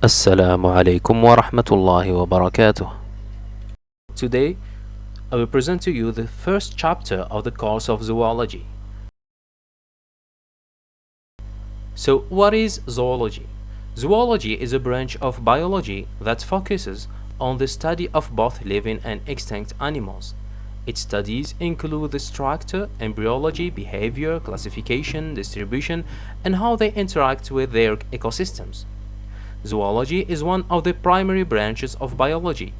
Assalamu alaikum wa rahmatullahi wa barakatuh. Today, I will present to you the first chapter of the course of zoology. So, what is zoology? Zoology is a branch of biology that focuses on the study of both living and extinct animals. Its studies include the structure, embryology, behavior, classification, distribution, and how they interact with their ecosystems. Zoology is one of the primary branches of biology.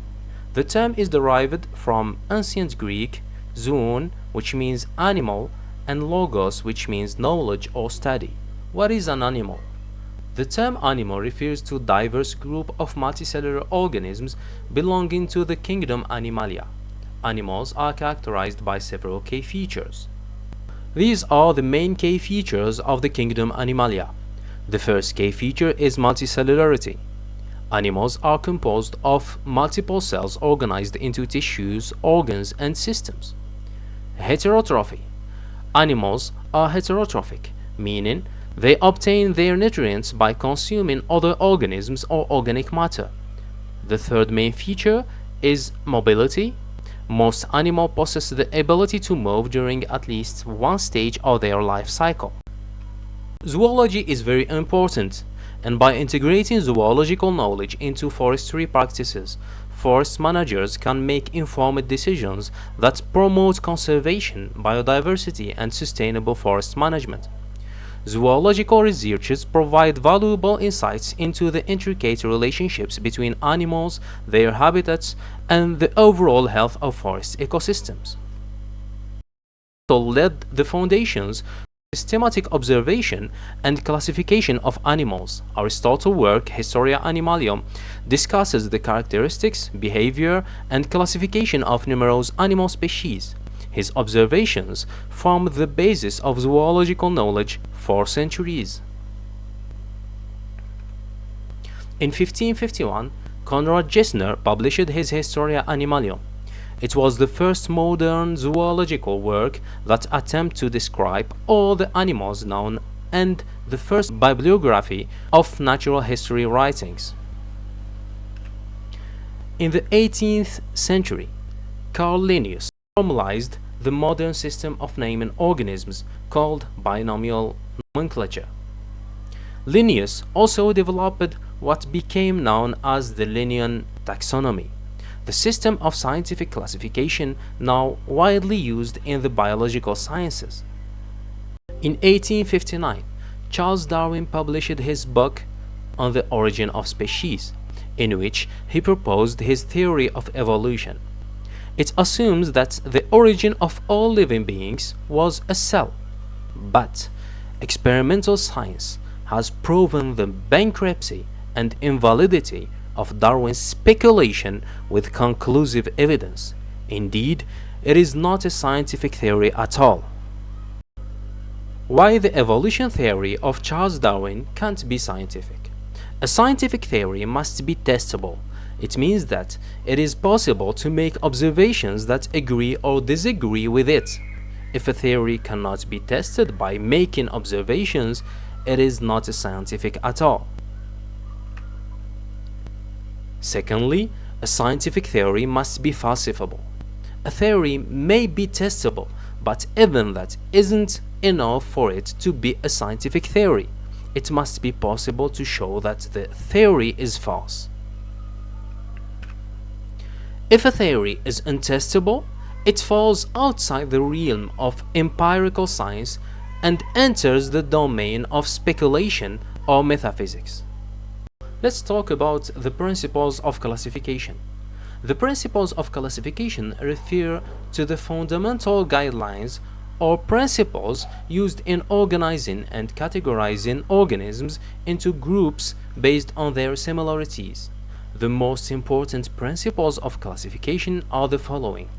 The term is derived from ancient Greek zoon, which means animal, and logos, which means knowledge or study. What is an animal? The term animal refers to a diverse group of multicellular organisms belonging to the kingdom Animalia. Animals are characterized by several key features. These are the main key features of the kingdom Animalia. The first key feature is multicellularity. Animals are composed of multiple cells organized into tissues, organs, and systems. Heterotrophy. Animals are heterotrophic, meaning they obtain their nutrients by consuming other organisms or organic matter. The third main feature is mobility. Most animals possess the ability to move during at least one stage of their life cycle. Zoology is very important, and by integrating zoological knowledge into forestry practices, forest managers can make informed decisions that promote conservation, biodiversity, and sustainable forest management. Zoological researchers provide valuable insights into the intricate relationships between animals, their habitats, and the overall health of forest ecosystems. Laid the foundations systematic observation and classification of animals. Aristotle's work Historia Animalium discusses the characteristics, behavior, and classification of numerous animal species. His observations formed the basis of zoological knowledge for centuries. In 1551, Conrad Gessner published his Historia Animalium. It was the first modern zoological work that attempted to describe all the animals known and the first bibliography of natural history writings. In the 18th century, Carl Linnaeus formalized the modern system of naming organisms called binomial nomenclature. Linnaeus also developed what became known as the Linnean taxonomy, the system of scientific classification now widely used in the biological sciences. In 1859, Charles Darwin published his book On the Origin of Species, in which he proposed his theory of evolution. It assumes that the origin of all living beings was a cell, but experimental science has proven the bankruptcy and invalidity of Darwin's speculation with conclusive evidence. Indeed, it is not a scientific theory at all. Why the evolution theory of Charles Darwin can't be scientific? A scientific theory must be testable. It means that it is possible to make observations that agree or disagree with it. If a theory cannot be tested by making observations, it is not scientific at all. Secondly, a scientific theory must be falsifiable. A theory may be testable, but even that isn't enough for it to be a scientific theory. It must be possible to show that the theory is false. If a theory is untestable, it falls outside the realm of empirical science and enters the domain of speculation or metaphysics. Let's talk about the principles of classification. The principles of classification refer to the fundamental guidelines or principles used in organizing and categorizing organisms into groups based on their similarities. The most important principles of classification are the following.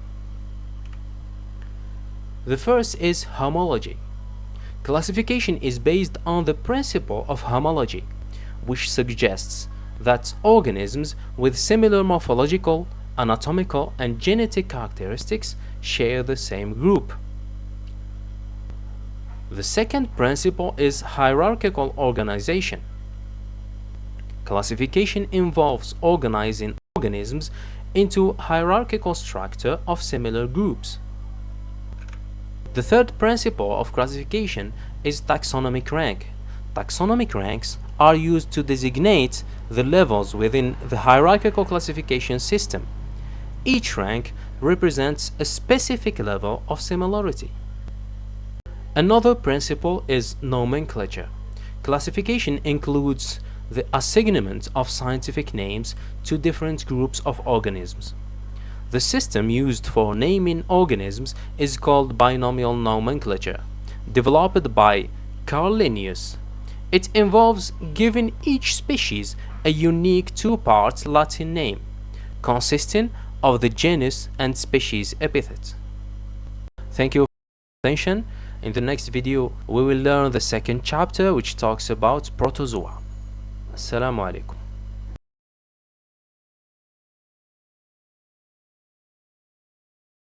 The first is homology. Classification is based on the principle of homology, which suggests that organisms with similar morphological, anatomical, and genetic characteristics share the same group. The second principle is hierarchical organization. Classification involves organizing organisms into hierarchical structure of similar groups. The third principle of classification is taxonomic rank. Taxonomic ranks are used to designate the levels within the hierarchical classification system. Each rank represents a specific level of similarity. Another principle is nomenclature. Classification includes the assignment of scientific names to different groups of organisms. The system used for naming organisms is called binomial nomenclature, developed by Carl Linnaeus. It involves giving each species a unique two-part Latin name, consisting of the genus and species epithet. Thank you for your attention. In the next video, we will learn the second chapter, which talks about protozoa. Assalamu alaikum.